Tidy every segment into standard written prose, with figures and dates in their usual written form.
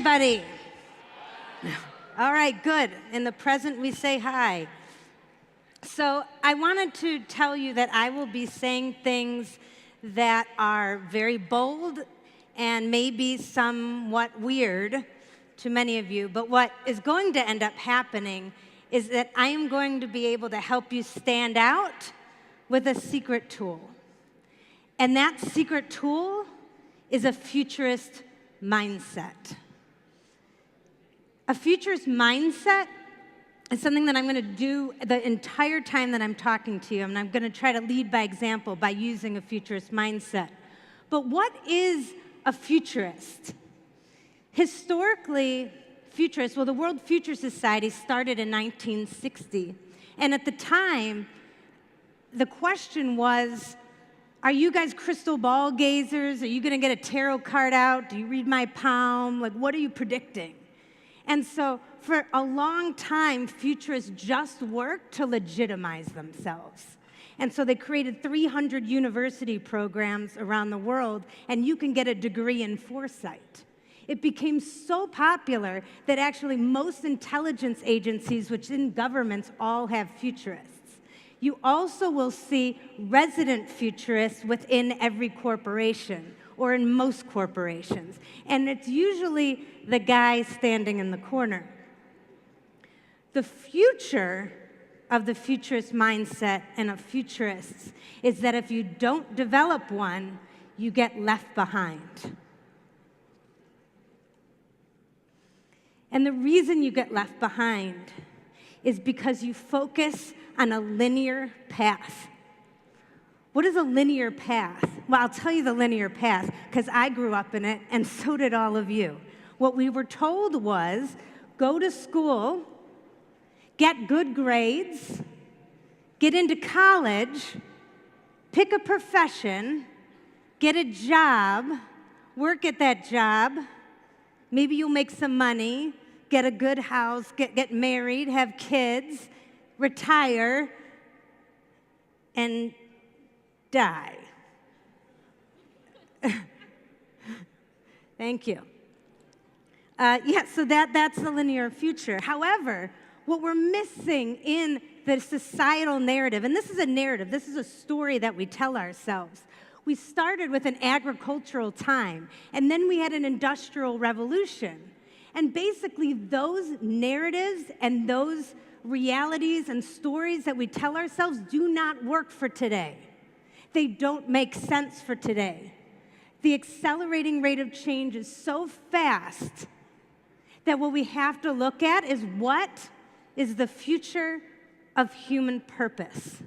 everybody? All right, good. In the present, we say hi. So I wanted to tell you that I will be saying things that are very bold and maybe somewhat weird to many of you, but what is going to end up happening is that I am going to be able to help you stand out with a secret tool. And that secret tool is a futurist mindset. A futurist mindset is something that I'm going to do the entire time that I'm talking to you, and I'm going to try to lead by example by using a futurist mindset. But what is a futurist? Historically, futurists, well, the World Future Society started in 1960, and at the time, the question was, are you guys crystal ball gazers? Are you going to get a tarot card out? Do you read my palm? Like, what are you predicting? And so for a long time, futurists just worked to legitimize themselves. And so they created 300 university programs around the world, and you can get a degree in foresight. It became so popular that actually most intelligence agencies within governments all have futurists. You also will see resident futurists within every corporation, or in most corporations. And it's usually the guy standing in the corner. The future of the futurist mindset and of futurists is that if you don't develop one, you get left behind. And the reason you get left behind is because you focus on a linear path. What is a linear path? Well, I'll tell you the linear path because I grew up in it and so did all of you. What we were told was go to school, get good grades, get into college, pick a profession, get a job, work at that job, maybe you'll make some money, get a good house, get married, have kids, retire, and die. Thank you. So that's the linear future. However, what we're missing in the societal narrative, and this is a narrative, this is a story that we tell ourselves. We started with an agricultural time, and then we had an industrial revolution. And basically, those narratives and those realities and stories that we tell ourselves do not work for today. They don't make sense for today. The accelerating rate of change is so fast that what we have to look at is what is the future of human purpose?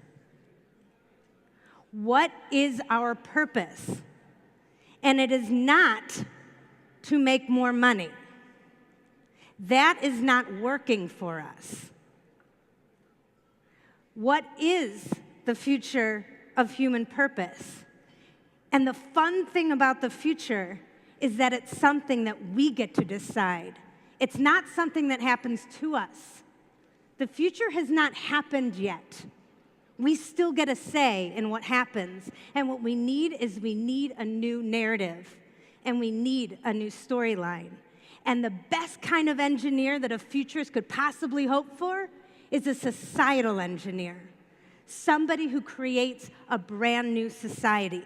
What is our purpose? And it is not to make more money. That is not working for us. What is the future of human purpose? And the fun thing about the future is that it's something that we get to decide. It's not something that happens to us. The future has not happened yet. We still get a say in what happens. And what we need is we need a new narrative. And we need a new storyline. And the best kind of engineer that a futurist could possibly hope for is a societal engineer. Somebody who creates a brand new society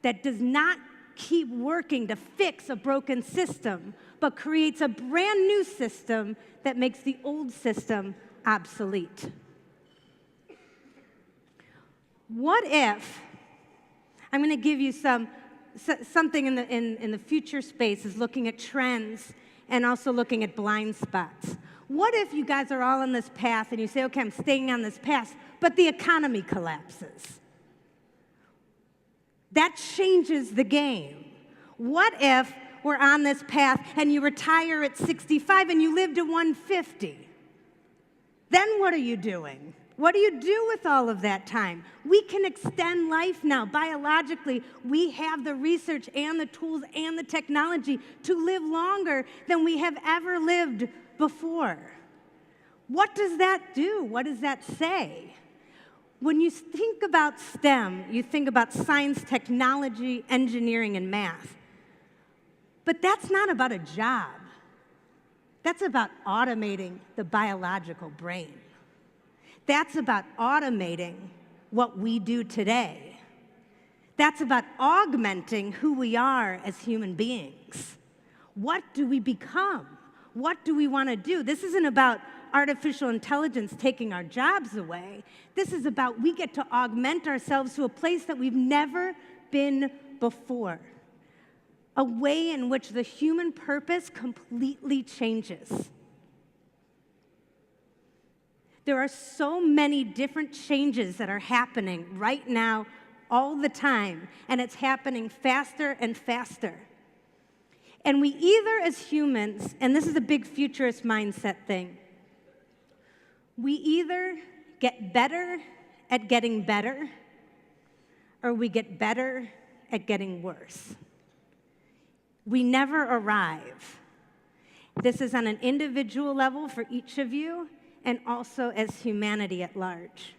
that does not keep working to fix a broken system, but creates a brand new system that makes the old system obsolete. What if, I'm going to give you something in the future space is looking at trends and also looking at blind spots. What if you guys are all on this path and you say, okay, I'm staying on this path, but the economy collapses? That changes the game. What if we're on this path and you retire at 65 and you live to 150? Then what are you doing? What do you do with all of that time? We can extend life now. Biologically, we have the research and the tools and the technology to live longer than we have ever lived before. What does that do? What does that say? When you think about STEM, you think about science, technology, engineering, and math. But that's not about a job. That's about automating the biological brain. That's about automating what we do today. That's about augmenting who we are as human beings. What do we become? What do we want to do? This isn't about artificial intelligence taking our jobs away. This is about we get to augment ourselves to a place that we've never been before. A way in which the human purpose completely changes. There are so many different changes that are happening right now, all the time, and it's happening faster and faster. And we either, as humans, and this is a big futurist mindset thing, we either get better at getting better, or we get better at getting worse. We never arrive. This is on an individual level for each of you, and also as humanity at large.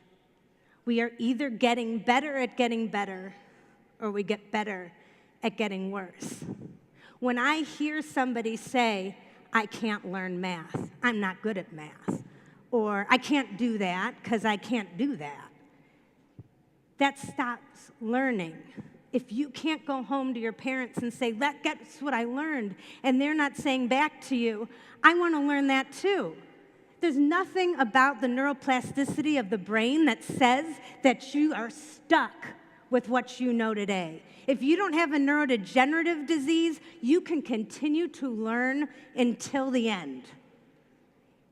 We are either getting better, or we get better at getting worse. When I hear somebody say, I can't learn math, I'm not good at math, or I can't do that because I can't do that, that stops learning. If you can't go home to your parents and say, guess what I learned, and they're not saying back to you, I want to learn that too. There's nothing about the neuroplasticity of the brain that says that you are stuck with what you know today. If you don't have a neurodegenerative disease, you can continue to learn until the end.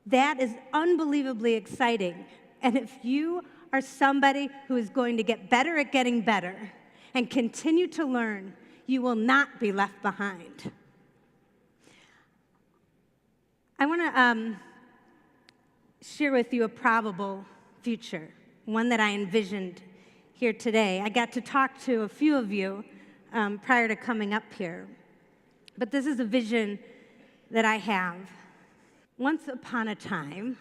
That is unbelievably exciting. And if you are somebody who is going to get better at getting better and continue to learn, you will not be left behind. I want to share with you a probable future, one that I envisioned here today. I got to talk to a few of you prior to coming up here, but this is a vision that I have. Once upon a time,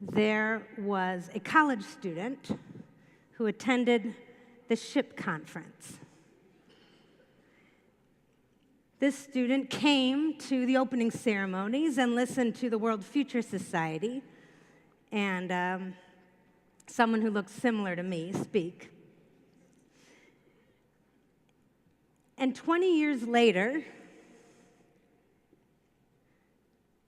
there was a college student who attended the SHPE conference. This student came to the opening ceremonies and listened to the World Future Society and someone who looks similar to me speak. And 20 years later,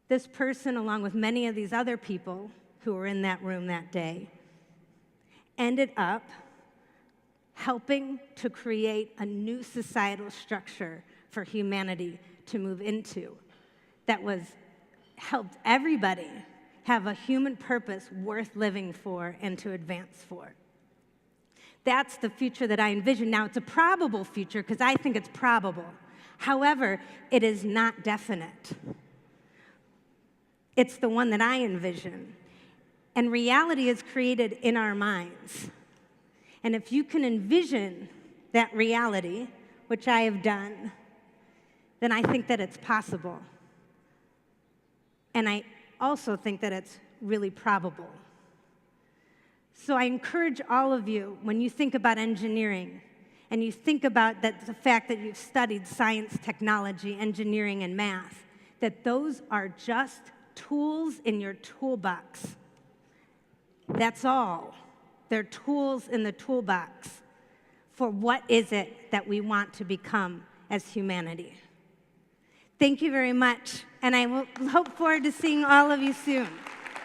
this person, along with many of these other people who were in that room that day, ended up helping to create a new societal structure for humanity to move into that helped everybody have a human purpose worth living for and to advance for. That's the future that I envision. Now, it's a probable future because I think it's probable. However, it is not definite. It's the one that I envision. And reality is created in our minds. And if you can envision that reality, which I have done, then I think that it's possible. And I also think that it's really probable. So I encourage all of you, when you think about engineering, and you think about the fact that you've studied science, technology, engineering, and math, that those are just tools in your toolbox. That's all. They're tools in the toolbox for what is it that we want to become as humanity. Thank you very much, and I will look forward to seeing all of you soon.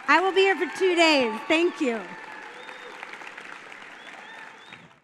I will be here for 2 days. Thank you.